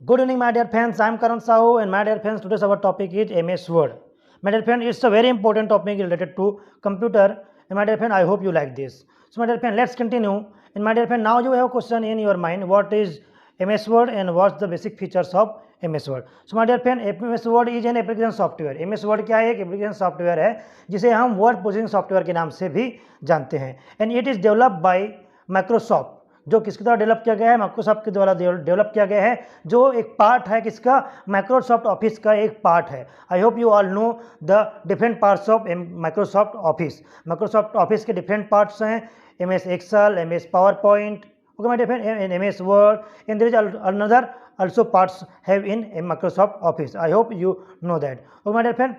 Good evening, my dear friends. I am Karan Sahu, and my dear friends, today's our topic is MS Word. My dear friend, it's a very important topic related to computer. And my dear friend, I hope you like this. So, my dear friend, let's continue. And my dear friend, now you have a question in your mind: what is MS Word and what's the basic features of MS Word? So, my dear friend, MS Word is an application software. MS Word क्या है? एक application software है जिसे हम word processing software के नाम से भी जानते हैं. And it is developed by Microsoft, जो किसके द्वारा डेवलप किया गया है? माइक्रोसॉफ्ट के द्वारा डेवलप किया गया है, जो एक पार्ट है किसका? माइक्रोसॉफ्ट ऑफिस का एक पार्ट है. I hope you all know the different parts of Microsoft Office. Microsoft Office के डिफरेंट पार्ट्स हैं: MS Excel, MS PowerPoint, okay my dear friend, MS Word, and there is another also parts have in a Microsoft Office. I hope you know that. Okay my dear friend,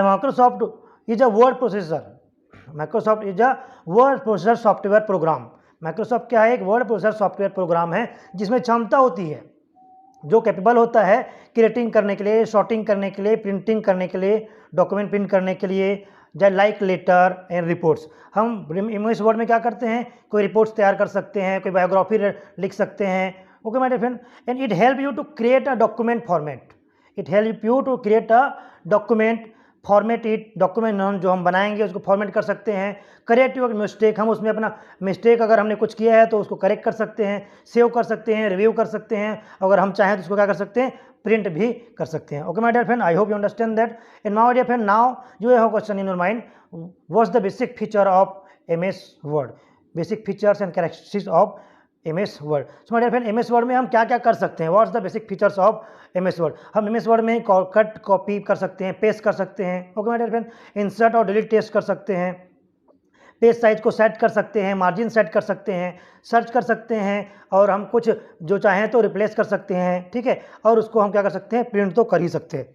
Microsoft is a word processor. Microsoft is a word processor software program. Microsoft क्या है? एक word processor software program है जिसमें क्षमता होती है, जो capable होता है क्रिएटिंग करने के लिए, शॉर्टिंग करने के लिए, प्रिंटिंग करने के लिए, डॉक्यूमेंट प्रिंट करने के लिए, लाइक लेटर एंड रिपोर्ट्स. हम इस वर्ड में क्या करते हैं? कोई रिपोर्ट्स तैयार कर सकते हैं, कोई बायोग्राफी लिख सकते हैं. Okay my dear friend, and it help you to create a document format. It help you to create a document format. It document जो हम बनाएंगे उसको फॉर्मेट कर सकते हैं. करेक्ट योर मिस्टेक, हम उसमें अपना मिस्टेक अगर हमने कुछ किया है तो उसको करेक्ट कर सकते हैं, सेव कर सकते हैं, रिव्यू कर सकते हैं. अगर हम चाहें तो उसको क्या कर सकते हैं? प्रिंट भी कर सकते हैं. Okay my dear friend, I hope you understand that. And my dear friend, now you have question in your mind: what's the basic feature of MS Word? Basic features and characteristics of MS Word. So my dear friend, MS Word में हम क्या क्या कर सकते हैं? What's the basic features of MS Word? हम MS Word में cut copy कर सकते हैं, पेस्ट कर सकते हैं. Okay my dear friend, insert और डिलीट टेस्ट कर सकते हैं, पेज साइज को सेट कर सकते हैं, मार्जिन सेट कर सकते हैं, सर्च कर सकते हैं, और हम कुछ जो चाहें तो रिप्लेस कर सकते हैं. ठीक है, और उसको हम क्या कर सकते हैं? प्रिंट तो कर ही सकते हैं.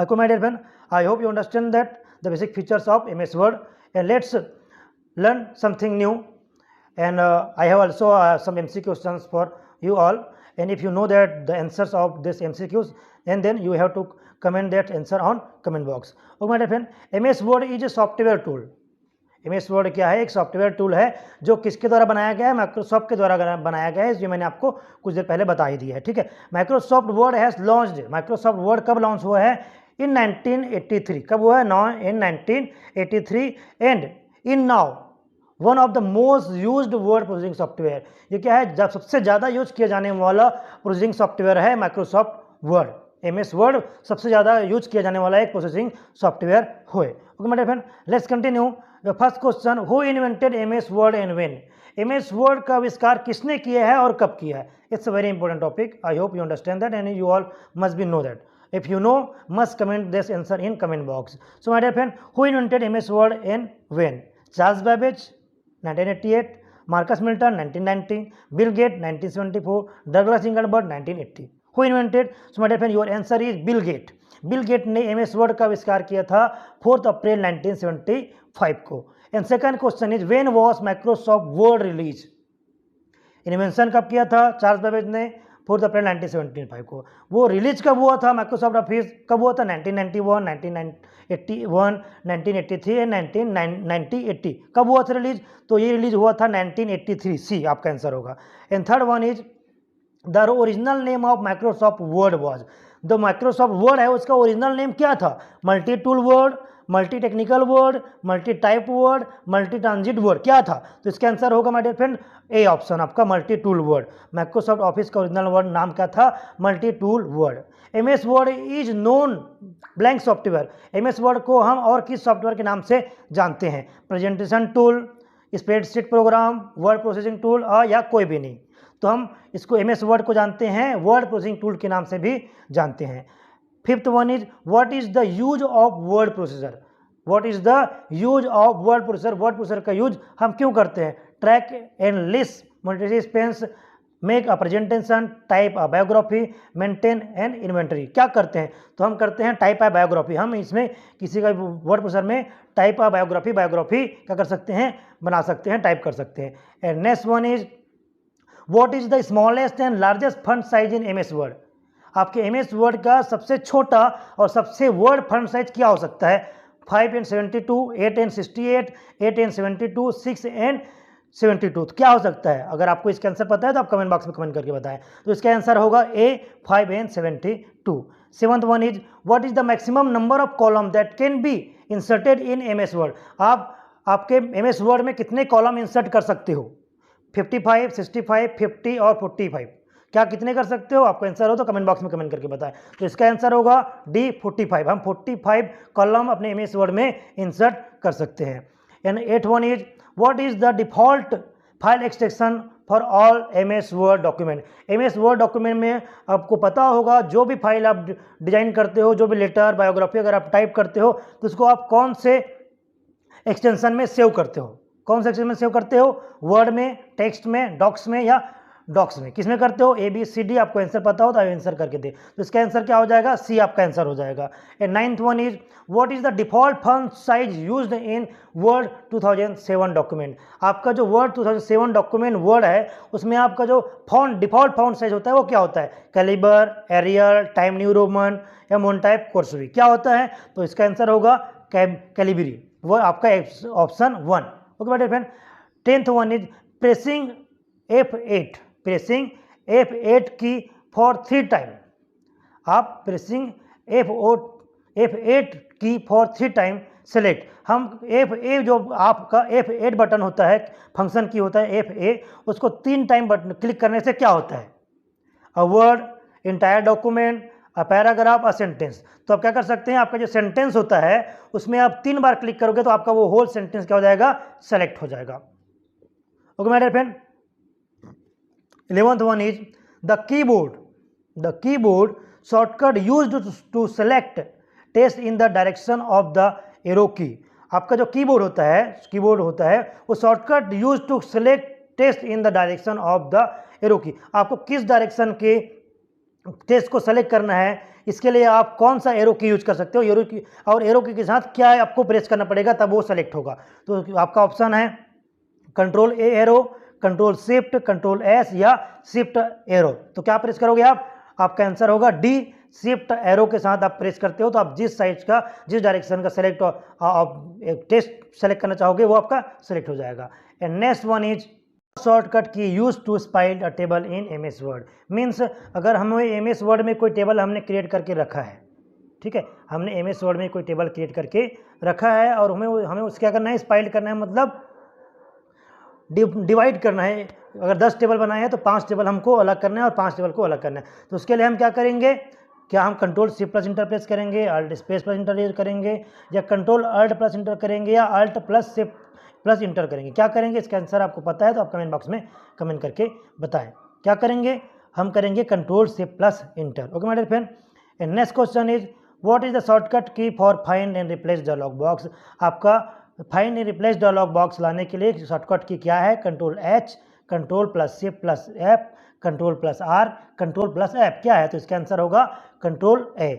Okay my dear friend, I hope you understand that the basic features of MS Word. And let's learn something new. And I have also some MCQ questions for you all, and if you know that the answers of this MCQs, and then you have to comment that answer on comment box. Okay my dear friend, MS Word is a software tool. MS Word क्या है? एक software tool है जो किसके द्वारा बनाया गया है? माइक्रोसॉफ्ट के द्वारा बनाया गया है, जो मैंने आपको कुछ देर पहले बता ही दिया है. ठीक है, Microsoft word has launched. Microsoft word कब लॉन्च हुआ है? इन 1983. कब हुआ है? इन 1983. And in now one of the most used word processing software. ये क्या है? जब सबसे ज़्यादा यूज किया जाने वाला प्रोसेसिंग सॉफ्टवेयर है माइक्रोसॉफ्ट वर्ड. MS वर्ड सबसे ज़्यादा यूज किया जाने वाला एक प्रोसेसिंग सॉफ्टवेयर हुए. Okay my dear friend, let's continue. The first question: who invented MS Word and when? MS Word का आविष्कार किसने किया है और कब किया है? It's a very important topic. I hope you understand that and you all must be know that. If you know, must comment this answer in comment box. So my dear friend, who invented MS Word and when? Charles Babbage 1988, Marcus Milton 1990, Bill Gates 1974, Douglas Engelbart 1980. Who invented? So my dear friend, your answer is Bill Gates. Bill Gate ने MS Word का आविष्कार किया था 4 अप्रैल 1975 को. And second question is: when was Microsoft Word release? Invention कब किया था चार्ल्स बेबेज ने? 4 अप्रैल 1975 को. वो रिलीज कब हुआ था? माइक्रोसॉफ्ट ऑफिस कब हुआ था? 1991, 1981, 1983 एंड 1980. कब हुआ था रिलीज? तो ये रिलीज हुआ था 1983. सी आपका आंसर होगा. And third one is: the original name of Microsoft Word was? जो माइक्रोसॉफ्ट वर्ड है उसका ओरिजिनल नेम क्या था? Multi tool word, multi technical word, multi type word, multi transit word, क्या था? तो इसका आंसर होगा my dear friend A option, आपका multi tool word. Microsoft Office का ओरिजिनल वर्ड नाम क्या था? Multi tool word. MS word is known blank software. MS word को हम और किस सॉफ्टवेयर के नाम से जानते हैं? Presentation tool, spreadsheet programme, word processing tool, या कोई भी नहीं. तो हम इसको MS वर्ड को जानते हैं वर्ड प्रोसेसिंग टूल के नाम से भी जानते हैं. Fifth one is: what is the use of word processor? What is the use of word processor? Word processor का यूज हम क्यों करते हैं? Track and list, multispans, make a presentation, type a biography, maintain and inventory. क्या करते हैं? तो हम करते हैं टाइप अ बायोग्राफी. हम इसमें किसी का वर्ड प्रोसेसर में टाइप अ बायोग्राफी क्या कर सकते हैं? बना सकते हैं, टाइप कर सकते हैं. And next one is: what is the smallest and largest fund size in MS word? आपके MS वर्ड का सबसे छोटा और सबसे वर्ड फंड साइज क्या हो सकता है? 5 and 72, 8 and 68, 8 and 72, 6 and 72। तो क्या हो सकता है? अगर आपको इसका आंसर पता है तो आप कमेंट बॉक्स में कमेंट करके बताएं। तो इसका आंसर होगा ए 5n72। Seventh one is what is the maximum number of column that can be inserted in MS word. आप आपके एमएस वर्ड में कितने कॉलम इंसर्ट कर सकते हो? 55, 65, 50 और 45। क्या कितने कर सकते हो? आपको आंसर हो तो कमेंट बॉक्स में कमेंट करके बताएं। तो इसका आंसर होगा डी 45। हम 45 कॉलम अपने एमएस वर्ड में इंसर्ट कर सकते हैं। And 8 one is what is the default file extension for all MS word document. MS word document में आपको पता होगा जो भी फाइल आप डिजाइन करते हो, जो भी लेटर बायोग्राफी अगर आप टाइप करते हो तो उसको आप कौन से एक्सटेंशन में सेव करते हो? कौन से एक्सटेंशन में सेव करते हो? वर्ड में, टेक्स्ट में, डॉक्स में या डॉक्स में? किस में करते हो? ABCD। आपको आंसर पता हो तो आंसर करके दे। तो इसका आंसर क्या हो जाएगा? सी आपका आंसर हो जाएगा। And 9th one is what is the default font size used in word 2007 document. आपका जो वर्ड 2007 डॉक्यूमेंट वर्ड है उसमें आपका जो फॉन्ट डिफॉल्ट फॉन्ट साइज होता है वो क्या होता है? Calibri, Arial, Time New Roman या मोनटाइप कोर्सिवी। क्या होता है? तो इसका आंसर होगा कैलिबरी। वो आपका ऑप्शन 1। ओके बेटा friend. 10th one is pressing F8। Pressing F8 की फॉर 3 टाइम। आप प्रेसिंग F8 की फॉर 3 टाइम सेलेक्ट। हम F8 जो आपका F8 बटन होता है, फंक्शन की होता है F8, उसको 3 टाइम बटन क्लिक करने से क्या होता है? A word, entire document, a paragraph, a sentence. तो आप क्या कर सकते हैं? आपका जो सेंटेंस होता है उसमें आप 3 बार क्लिक करोगे तो आपका वो होल सेंटेंस क्या हो जाएगा? सेलेक्ट हो जाएगा। Okay my dear friend. 11th one is the keyboard. The keyboard shortcut used to select text in the direction of the arrow key. आपका जो कीबोर्ड होता है वो shortcut use to select test in the direction of the arrow की। आपको किस direction के test को सेलेक्ट करना है इसके लिए आप कौन सा एरो की यूज कर सकते हो? एरो की, और एरो की के साथ क्या आपको प्रेस करना पड़ेगा तब वो सेलेक्ट होगा। तो आपका ऑप्शन है कंट्रोल ए arrow, control shift, control S या शिफ्ट एरो। तो क्या प्रेस करोगे आप? आपका आंसर होगा डी शिफ्ट एरो के साथ आप प्रेस करते हो तो आप जिस साइज का, जिस डायरेक्शन का सेलेक्ट टेस्ट सेलेक्ट करना चाहोगे वो आपका सेलेक्ट हो जाएगा। And next one is shortcut key use to split a table in MS Word. Means अगर हमें एमएस वर्ड में कोई टेबल हमने क्रिएट करके रखा है, ठीक है, हमने एमएस वर्ड में कोई टेबल क्रिएट करके रखा है और हमें उसके क्या करना है? स्पाइल करना है, मतलब डिवाइड करना है। अगर 10 टेबल बनाए हैं तो 5 टेबल हमको अलग करना है और 5 टेबल को अलग करना है। तो उसके लिए हम क्या करेंगे? क्या हम control shift plus enter press करेंगे, अल्ट स्पेस प्लस इंटर करेंगे, या कंट्रोल अल्ट प्लस इंटर करेंगे, या alt plus shift plus enter करेंगे? क्या करेंगे? इसका आंसर आपको पता है तो आप कमेंट बॉक्स में कमेंट करके बताएं। क्या करेंगे? हम करेंगे control shift plus enter. Okay my dear friend. And next question is what is the shortcut key for find and replace dialog box. आपका find and replace dialog box लाने के लिए शॉर्टकट की क्या है? Control H, control plus shift plus F, control plus R, control plus F. क्या है? तो इसका आंसर होगा कंट्रोल ए।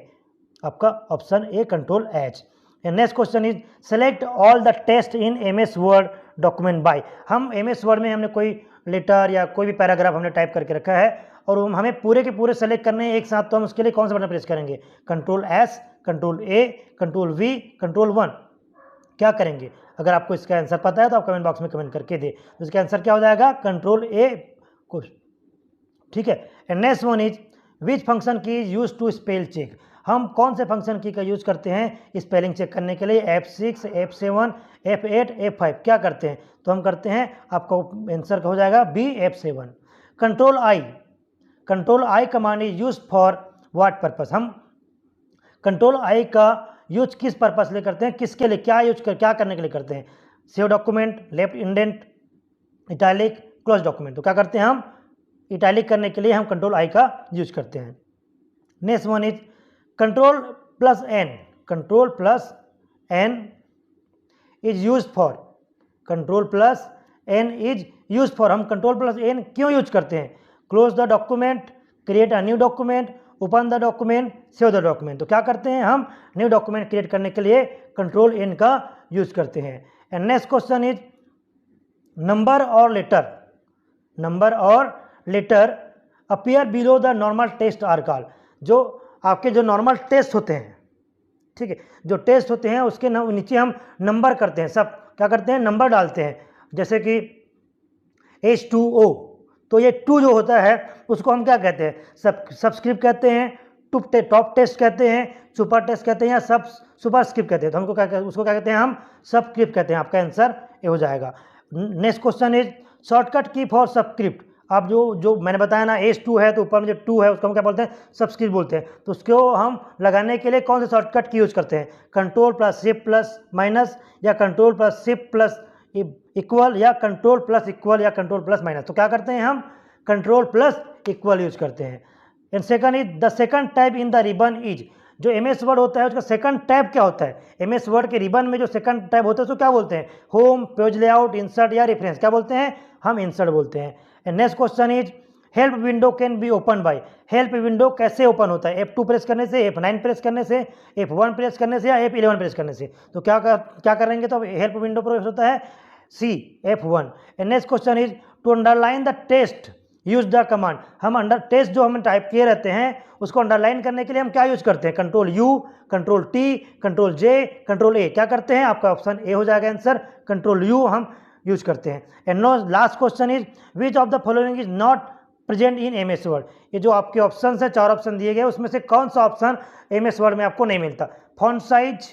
आपका option A control H. Next question is select all the text in MS word document bye. हम MS word में हमने कोई लेटर या कोई भी पैराग्राफ हमने टाइप करके रखा है और हमें पूरे के पूरे सेलेक्ट करने हैं एक साथ, तो हम उसके लिए कौन सा बटन प्रेस करेंगे? Control S, control A, control we, control 1। क्या करेंगे? अगर आपको इसका आंसर पता है तो आप कमेंट बॉक्स में कमेंट करके दे। तो इसका आंसर क्या हो जाएगा? कंट्रोल ए को, ठीक है। And next one is which function key is use to spell check. हम कौन से फंक्शन की का यूज करते हैं स्पेलिंग चेक करने के लिए? F6, F7, F8, F5। क्या करते हैं? तो हम करते हैं, आपका आंसर हो जाएगा B F7। Control I command is use for what purpose. हम कंट्रोल आई का यूज किस पर्पस लिए करते हैं? किसके लिए? क्या करने के लिए करते हैं? Save document, left indent, italic, close document. तो क्या करते हैं हम? इटैलिक करने के लिए हम कंट्रोल आई का यूज करते हैं। Next one is control plus N. Control plus N is use for, control plus N is use for, हम कंट्रोल प्लस एन क्यों यूज करते हैं? Close the document, create a new document, open the document, save the document. तो क्या करते हैं हम? New document create करने के लिए कंट्रोल एन का यूज करते हैं। And next question is number और letter appear below the normal test are called. जो आपके जो नॉर्मल टेस्ट होते हैं, ठीक है, जो टेस्ट होते हैं उसके नीचे हम नंबर करते हैं, सब क्या करते हैं? नंबर डालते हैं। जैसे कि H2O। तो ये 2 जो होता है उसको हम क्या कहते हैं, सबस्क्रिप्ट कहते हैं, टॉप टेस्ट कहते हैं, सुपर टेस्ट कहते हैं, या सब सुपर स्क्रिप्ट कहते हैं। तो हमको उसको क्या कहते हैं, हम सबस्क्रिप्ट कहते हैं। आपका आंसर ये हो जाएगा। Next question is shortcut key for subscript. आप जो मैंने बताया ना, H2 है तो ऊपर में जो 2 है उसको हम क्या बोलते हैं, सबस्क्रिप्ट बोलते हैं। तो उसको हम लगाने के लिए कौन से शॉर्टकट की यूज करते हैं, control plus shift plus minus, या control plus shift plus equal, या कंट्रोल प्लस इक्वल, या कंट्रोल प्लस माइनस। तो क्या करते हैं, हम कंट्रोल प्लस इक्वल यूज करते हैं। And second is the second tab in the ribbon is. जो एमएस वर्ड होता है उसका सेकंड टैब क्या होता है, एमएस वर्ड के रिबन में जो सेकंड टैब होता है उसको क्या बोलते हैं, होम, पेज लेआउट, इंसर्ट या रेफरेंस। क्या बोलते हैं, हम इंसर्ट बोलते हैं। And next question is help window can be open by. Help window कैसे ओपन होता है, F2 प्रेस करने से, F9 प्रेस करने से, F1 प्रेस करने से, या F11 प्रेस करने से। तो क्या करेंगे, तो हेल्प विंडो प्रेस होता है C, F1। And next question is to underline the test use the command. हम अंडर टेस्ट जो हम टाइप किए रहते हैं उसको अंडरलाइन करने के लिए हम क्या यूज करते हैं, control U, control T, control J, control A। क्या करते हैं, आपका ऑप्शन ए हो जाएगा आंसर, कंट्रोल U हम यूज करते हैं। And no last question is which of the following is not present in MS Word. ये जो आपके ऑप्शन है, 4 ऑप्शन दिए गए, उसमें से कौन सा ऑप्शन एमएस वर्ड में आपको नहीं मिलता, font size,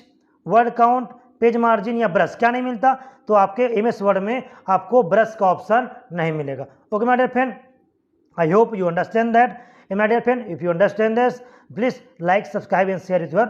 word count, page margin, या ब्रश। क्या नहीं मिलता, तो आपके एमएस वर्ड में आपको ब्रश का ऑप्शन नहीं मिलेगा। Okay my dear friend, I hope you understand that. And my dear friend, if you understand this, please like, subscribe and share with your